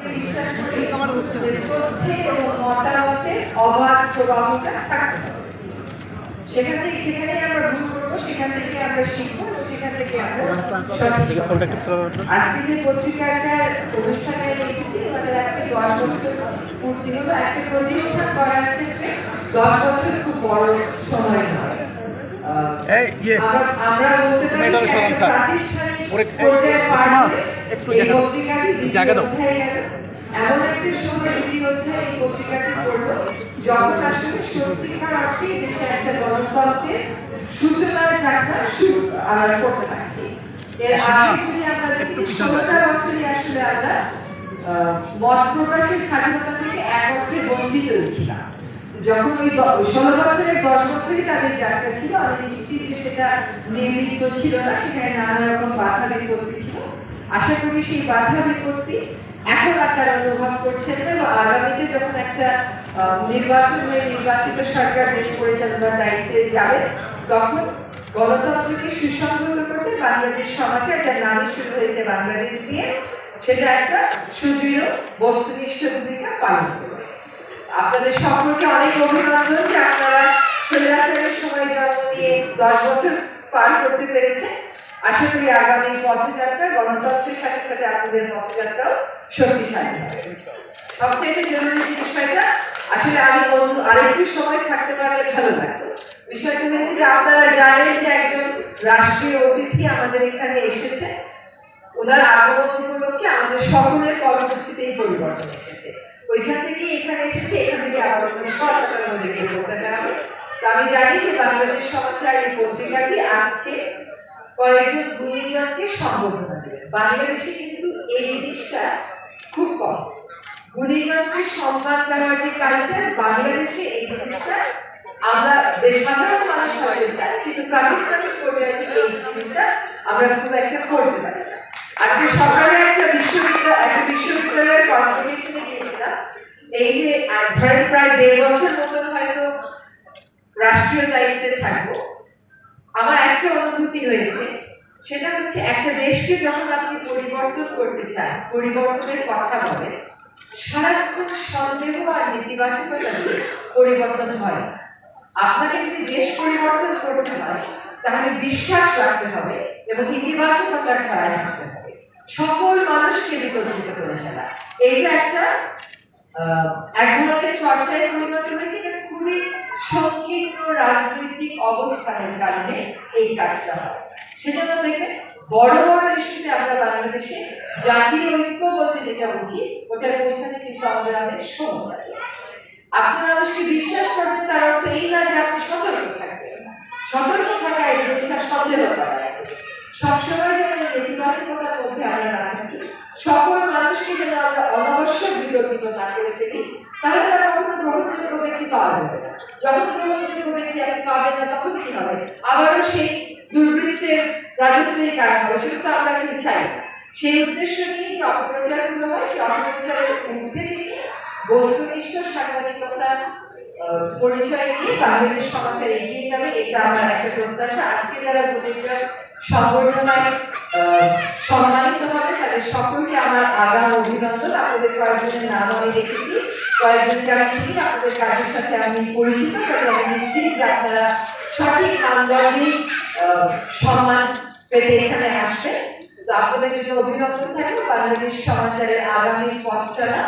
বিশ্বাস করি যে তথ্যে এবং মতামতে অবাধ প্রবাহটা থাকতে হবে। সেখানে আমরা ভুল করবো, সেখান থেকে আমরা শিখবো এবং সেখান থেকে আমরা আজকে যে পত্রিকাটার অনুষ্ঠানে এসেছি আমাদের আজকে 10 বছর পূর্তি হলো। একটা প্রতিষ্ঠান করার ক্ষেত্রে 10 বছর খুব বড় সময় নয়। আমরা বলতে পারি প্রাতিষ্ঠানিক পর্যায়ে পার হয়ে এই পত্রিকাটি এমন একটা সময় অধ্যায় এই পত্রিকাটি পড়লো যখন আসলে সত্যিকার অর্থে দেশে একটা গণতন্ত্রের সূচনার যাত্রা শুরু আমরা করতে পারছি। এর আগে যদি আমরা 16টা বছরই আসলে আমরা মত প্রকাশের স্বাধীনতা থেকে এক অর্থে বঞ্চিত ছিলাম। যখন ওই 16 বছরের 10 বছরই তাদের যাত্রা ছিল, আমি নিশ্চিত যে সেটা নির্মিত ছিল না, সেখানে নানা রকম বাধা বিপত্তি ছিল। আশা করি সেই বাধা বিপত্তি এখন আপনারা অনুভব করছেন না, এবং আগামীতে যখন একটা নির্বাচিত সরকার দেশ পরিচালনার দায়িত্বে যাবে তখন গণতন্ত্রকে সুসংহত করতে বাংলাদেশ সমাচার, যার নামই শুরু হয়েছে বাংলাদেশ দিয়ে, সেটা একটা সুদৃঢ় বস্তুনিষ্ঠ ভূমিকা পালন করবে। আপনাদের সকলকে অনেক অভিনন্দন যে আপনারা স্বৈরাচারের সময় জন্ম নিয়ে 10 বছর পার করতে পেরেছে। আশা করি আগামী পথযাত্রা গণতন্ত্রের সাথে সাথে আপনাদের পথযাত্রাও শক্তিশালী হবে। সবচেয়ে জরুরি বিষয়টা আসলে আমি আরেকটু সময় থাকতে পারলে ভালো লাগতো। বিষয়টা হয়েছে যে আপনারা জানেন যে একজন রাষ্ট্রীয় অতিথি আমাদের এখানে এসেছে। ওনার আগমন উপলক্ষে আমাদের সকলের কর্মসূচিতেই পরিবর্তন এসেছে। ওইখান থেকে এখানে এসেছে, এখান থেকে আবার সরকারের মধ্যে গিয়ে পৌঁছাতে হবে। তো আমি জানি যে বাংলাদেশ সমাচার এই পত্রিকাটি আজকে কয়েকজন গুণীজনকে সম্বোধনা দেবে। বাংলাদেশে কিন্তু এই জিনিসটা খুব কম। গুণীজনকে সম্মান দেওয়ার যে কালচার, বাংলাদেশে এই জিনিসটা আমরা সাধারণ মানুষ হয়ে চাই, কিন্তু প্রাতিষ্ঠানিক পর্যায়ে এই জিনিসটা আমরা খুব একটা করতে পারি না। আজকে সকালে একটা বিশ্ববিদ্যালয়ের কনভোকেশনে গিয়েছিলাম। এই যে ধরেন প্রায় 1.5 বছর মতন হয়তো রাষ্ট্রীয় দায়িত্বে থাকবো, আমার একটা অনুভূতি হয়েছে, সেটা হচ্ছে একটা দেশকে যখন আপনি পরিবর্তন করতে চান, পরিবর্তনের কথা বলেন, সারাক্ষণ সন্দেহ আর নেতিবাচকতা দিয়ে পরিবর্তন হয় না। আপনাকে যদি দেশ পরিবর্তন করতে হয় তাহলে বিশ্বাস রাখতে হবে এবং ইতিবাচকতার ধারায় রাখতে হবে, সকল মানুষকে বিতর্কিত করে ফেলা। এইটা একটা এক ধরনের চর্চায় পরিণত হয়েছে। এটা খুবই সংকীর্ণ রাজনৈতিক অবস্থানের কারণে এই কাজটা হয়। সেজন্য দেখে বড় বড় ইস্যুতে আমরা বাংলাদেশে জাতীয় ঐক্য বলতে যেটা বুঝি, ওটা পৌঁছাতে কিন্তু আমাদের অনেক সময় লাগে। আপনি মানুষকে বিশ্বাস করবেন তার অর্থ এই না যে আপনি সতর্ক থাকবেন। সতর্ক থাকা এই জিনিসটা সন্দেহ করা আছে। সবসময় যেন নেতিবাচকতার মধ্যে আমরা না থাকি, সকল মানুষকে যেন আমরা অনাবশ্যক বিতর্কিত না করে ফেলি, তাহলে তারা কখনো গ্রহণযোগ্য ব্যক্তি পাওয়া যাবে না। যখন গ্রহণযোগ্য ব্যক্তি আপনি পাবেন না, তখন কি হবে? আবারও সেই দুর্বৃত্তের রাজত্বই কায়ম হবে। সেটা তো আমরা কেউ চাই না। সেই উদ্দেশ্য নিয়ে যে অপপ্রচারগুলো হয়, সেই অপপ্রচারের ঊর্ধ্বে থেকে বস্তুনিষ্ঠ সাংবাদিকতা পরিচয় নিয়ে বাংলাদেশ সমাচার এগিয়ে যাবে, এটা আমার একটা প্রত্যাশা। আজকে যারা গুণীজন সংবর্ধনায় সম্মানিত হবে তাদের সকলকে আমার আগাম অভিনন্দন। আপনাদের কয়েকজনের নাম আমি দেখেছি, কয়েকজনকে আমি চিনি, আপনাদের কাজের সাথে আমি পরিচিত, তাতে আমি নিশ্চিত যে আপনারা সঠিক মানদণ্ডে সম্মান পেতে এখানে আসবে। তো আপনাদের জন্য অভিনন্দন থাকবে। বাংলাদেশ সমাচারের আগামী পথ চলা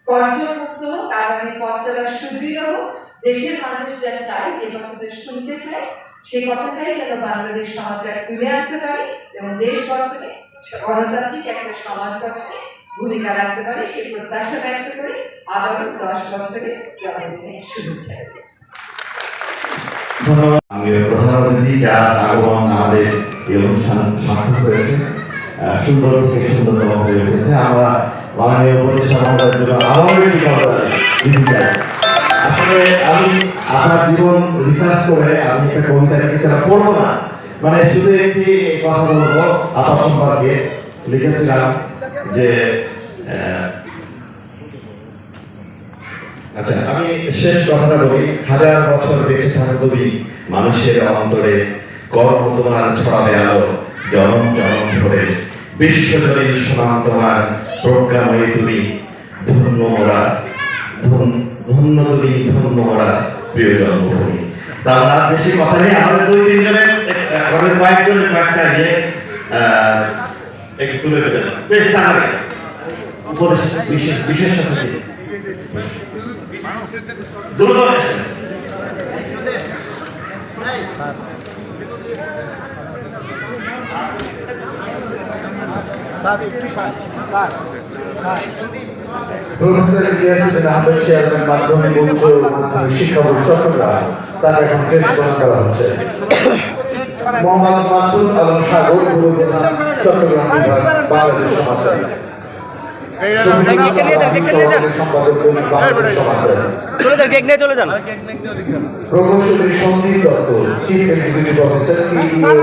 কণ্ঠমুক্ত হোক, আগামী পথ চলা সুদৃঢ় হোক। দেশের মানুষ যা চায়, যে কথাটা শুনতে চায়, সেই কথাটাই যেন বাংলাদেশ সমাচার তুলে আনতে পারে এবং দেশ গঠনে, গণতান্ত্রিক একটা সমাজ গঠনে ভূমিকা রাখতে পারে, সেই প্রত্যাশা ব্যক্ত করে আগামী 10 বছরের জন্মদিনের শুভেচ্ছা। ধন্যবাদ। প্রধান অতিথি যার আগমন আমাদের এই অনুষ্ঠান সার্থক হয়েছে, সুন্দর থেকে সুন্দরতম হয়ে উঠেছে। আমরা মাননীয় উপদেষ্টা মহোদয়ের জন্য আমাদের আসলে আমি আপনার জীবন রিসার্চ করে আমি একটা কবিতা লিখেছিলাম, পড়বো না, মানে শুধু একটি কথা বলবো আপনার সম্পর্কে। লিখেছিলাম যে আচ্ছা, আমি শেষ কথাটা বলি। 1000 বছর বেঁচে থাকা কবি, মানুষের অন্তরে কর্ম তোমার ছড়াবে আলো, জনম জনম ধরে বিশ্বজনীন সমান তোমার প্রজ্ঞাময়ী তুমি, ধন্য মোরা, ধন্য তুমি, ধন্য মোরা প্রিয় জন্মভূমি। তা আমরা বেশি কথা নেই, আমাদের দুই তিনজনের আমাদের কয়েকজনের কয়েকটা ইয়ে একটু তুলে দেবেন বেশ তাহলে উপদেশ বিশেষ অতিথি দুর্গা এসেছেন। প্রফেসর ইলিয়াস বিন আহমেদ চেয়ারম্যান মাধ্যমিক উচ্চ মাধ্যমিক শিক্ষা বোর্ড চট্টগ্রাম, তার এখন প্রেস প্রদান করা হচ্ছে। মোহাম্মদ মাসুদ আলম সাগর, প্রধান চট্টগ্রাম বিভাগ, বাংলাদেশ সমাচার। সম্পাদক বাংলাদেশ সমাচার। প্রকৌশলী Sandeep Dutta, chief executive officer, CEO,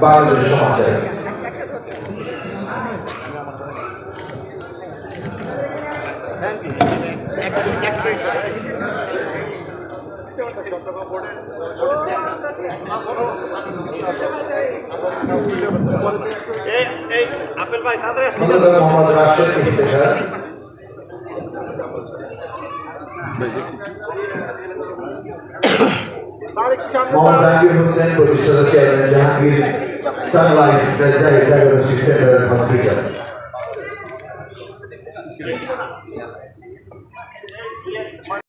Bangladesh Samachar. Mohammad Rashed Iftekhar, Mohammad Jahangir Hossain, প্রতিষ্ঠাতা chairman Jahangir Sunlife diagnostic centre hospital.